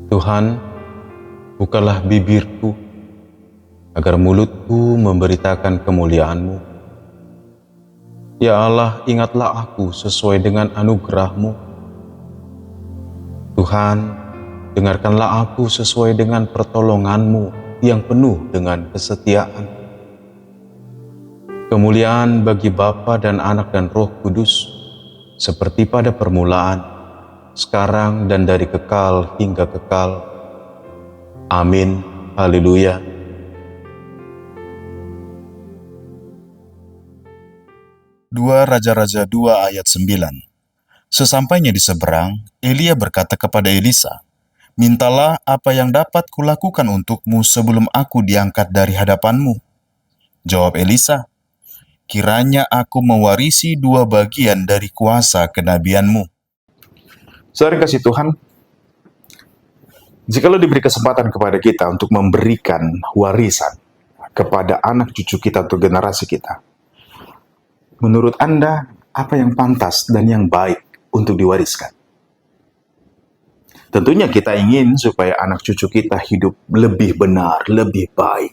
Tuhan, bukalah bibirku, agar mulutku memberitakan kemuliaan-Mu. Ya Allah, ingatlah aku sesuai dengan anugerah-Mu. Tuhan, dengarkanlah aku sesuai dengan pertolongan-Mu yang penuh dengan kesetiaan. Kemuliaan bagi Bapa dan Anak dan Roh Kudus, seperti pada permulaan, sekarang dan dari kekal hingga kekal. Amin. Haleluya. Dua Raja-Raja 2 ayat 9. Sesampainya di seberang, Elia berkata kepada Elisa, "Mintalah apa yang dapat kulakukan untukmu sebelum aku diangkat dari hadapanmu." Jawab Elisa, "Kiranya aku mewarisi 2 bagian dari kuasa kenabianmu." Saudara kasih Tuhan, jikalau diberi kesempatan kepada kita untuk memberikan warisan kepada anak cucu kita atau generasi kita, menurut Anda, apa yang pantas dan yang baik untuk diwariskan? Tentunya kita ingin supaya anak cucu kita hidup lebih benar, lebih baik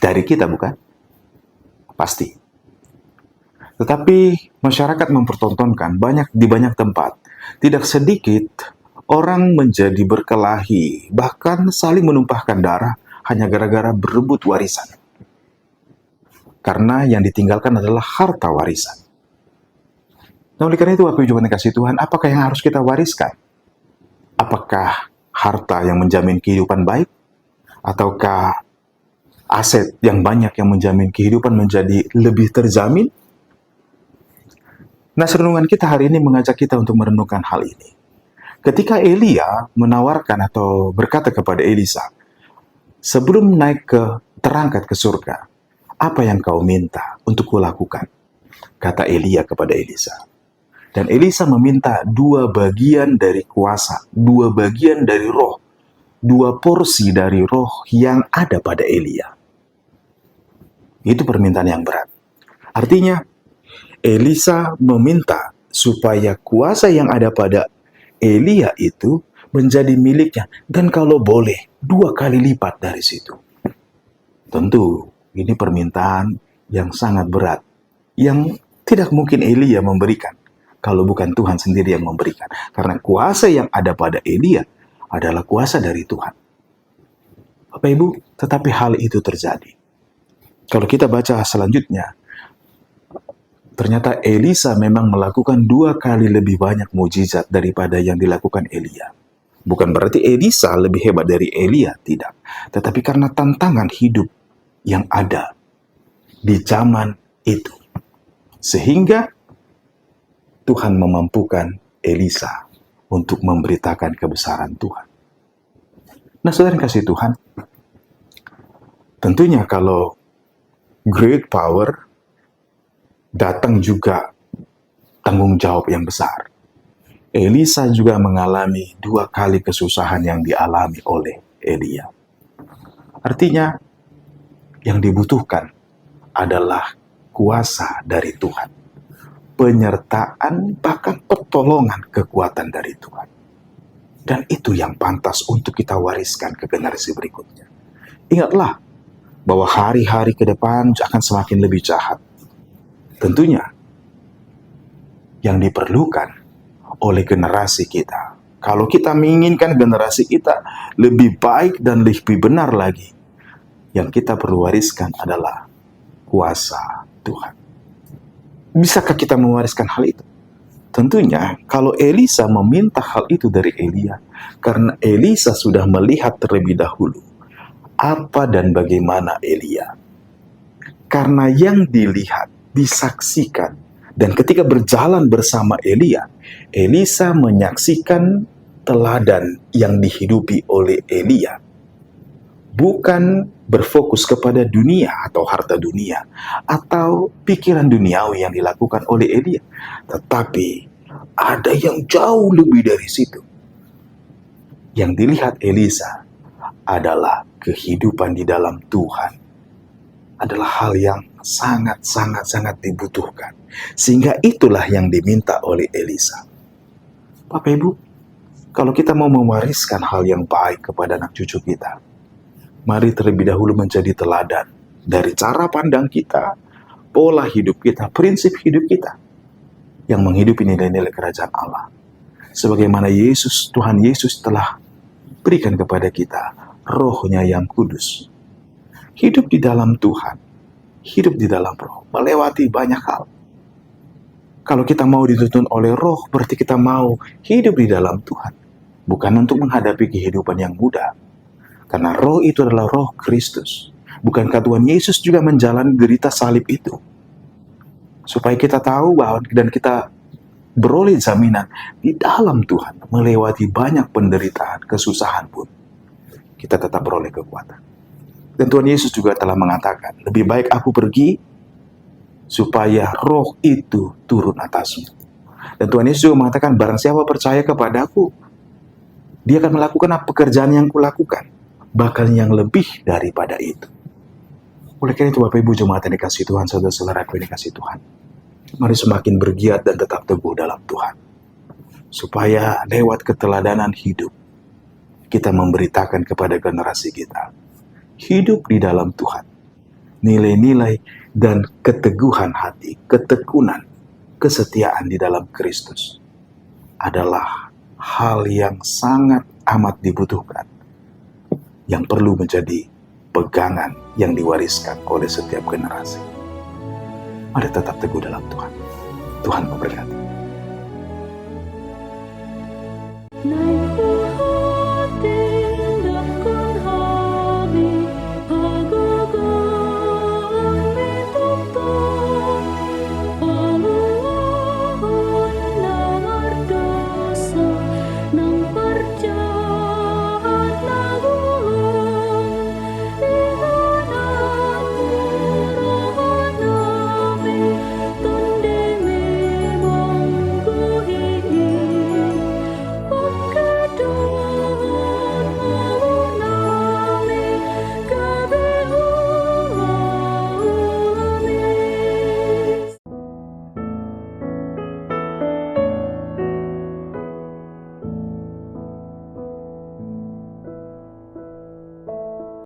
dari kita, bukan? Pasti. Tetapi masyarakat mempertontonkan di banyak tempat, tidak sedikit orang menjadi berkelahi, bahkan saling menumpahkan darah hanya gara-gara berebut warisan. Karena yang ditinggalkan adalah harta warisan. Nah, oleh karena itu, Bapak Ibu yang dikasihi Tuhan, apakah yang harus kita wariskan? Apakah harta yang menjamin kehidupan baik? Ataukah aset yang banyak yang menjamin kehidupan menjadi lebih terjamin? Nah, renungan kita hari ini mengajak kita untuk merenungkan hal ini. Ketika Elia menawarkan atau berkata kepada Elisa, "Sebelum terangkat ke surga, apa yang kau minta untuk kulakukan?" Kata Elia kepada Elisa. Dan Elisa meminta 2 bagian dari kuasa, 2 bagian dari roh, 2 porsi dari roh yang ada pada Elia. Itu permintaan yang berat. Artinya, Elisa meminta supaya kuasa yang ada pada Elia itu menjadi miliknya, dan kalau boleh 2 kali lipat dari situ. Tentu ini permintaan yang sangat berat, yang tidak mungkin Elia memberikan kalau bukan Tuhan sendiri yang memberikan, karena kuasa yang ada pada Elia adalah kuasa dari Tuhan. Bapak Ibu, tetapi hal itu terjadi. Kalau kita baca selanjutnya, ternyata Elisa memang melakukan 2 kali lebih banyak mujizat daripada yang dilakukan Elia. Bukan berarti Elisa lebih hebat dari Elia, tidak. Tetapi karena tantangan hidup yang ada di zaman itu, sehingga Tuhan memampukan Elisa untuk memberitakan kebesaran Tuhan. Nah, saudara yang kasih Tuhan, tentunya kalau great power, datang juga tanggung jawab yang besar. Elisa juga mengalami 2 kali kesusahan yang dialami oleh Elia. Artinya, yang dibutuhkan adalah kuasa dari Tuhan, penyertaan, bahkan pertolongan kekuatan dari Tuhan. Dan itu yang pantas untuk kita wariskan ke generasi berikutnya. Ingatlah bahwa hari-hari ke depan akan semakin lebih jahat. Tentunya yang diperlukan oleh generasi kita, kalau kita menginginkan generasi kita lebih baik dan lebih benar lagi, yang kita perlu wariskan adalah kuasa Tuhan. Bisakah kita mewariskan hal itu? Tentunya kalau Elisa meminta hal itu dari Elia, karena Elisa sudah melihat terlebih dahulu apa dan bagaimana Elia. Karena yang dilihat, disaksikan, dan ketika berjalan bersama Elia, Elisa menyaksikan teladan yang dihidupi oleh Elia. Bukan berfokus kepada dunia atau harta dunia atau pikiran duniawi yang dilakukan oleh Elia, tetapi ada yang jauh lebih dari situ. Yang dilihat Elisa adalah kehidupan di dalam Tuhan adalah hal yang sangat dibutuhkan. Sehingga itulah yang diminta oleh Elisa. Bapak Ibu, kalau kita mau mewariskan hal yang baik kepada anak cucu kita, mari terlebih dahulu menjadi teladan dari cara pandang kita, pola hidup kita, prinsip hidup kita, yang menghidupi nilai-nilai kerajaan Allah. Sebagaimana Tuhan Yesus telah berikan kepada kita Roh-Nya yang kudus. Hidup di dalam Tuhan, hidup di dalam Roh, melewati banyak hal. Kalau kita mau dituntun oleh Roh, berarti kita mau hidup di dalam Tuhan. Bukan untuk menghadapi kehidupan yang mudah. Karena Roh itu adalah Roh Kristus. Bukankah Tuhan Yesus juga menjalani derita salib itu? Supaya kita tahu bahwa dan kita beroleh jaminan di dalam Tuhan, melewati banyak penderitaan, kesusahan pun, kita tetap beroleh kekuatan. Dan Tuhan Yesus juga telah mengatakan, lebih baik aku pergi supaya Roh itu turun atasmu. Dan Tuhan Yesus juga mengatakan, barang siapa percaya kepadaku, dia akan melakukan pekerjaan yang kulakukan, bahkan yang lebih daripada itu. Oleh karena itu Bapak Ibu jemaat yang dikasihi Tuhan, saudara-saudaraku yang dikasihi Tuhan, mari semakin bergiat dan tetap teguh dalam Tuhan. Supaya lewat keteladanan hidup, kita memberitakan kepada generasi kita, hidup di dalam Tuhan, nilai-nilai dan keteguhan hati, ketekunan, kesetiaan di dalam Kristus adalah hal yang sangat amat dibutuhkan, yang perlu menjadi pegangan yang diwariskan oleh setiap generasi. Mari tetap teguh dalam Tuhan. Tuhan memberkati.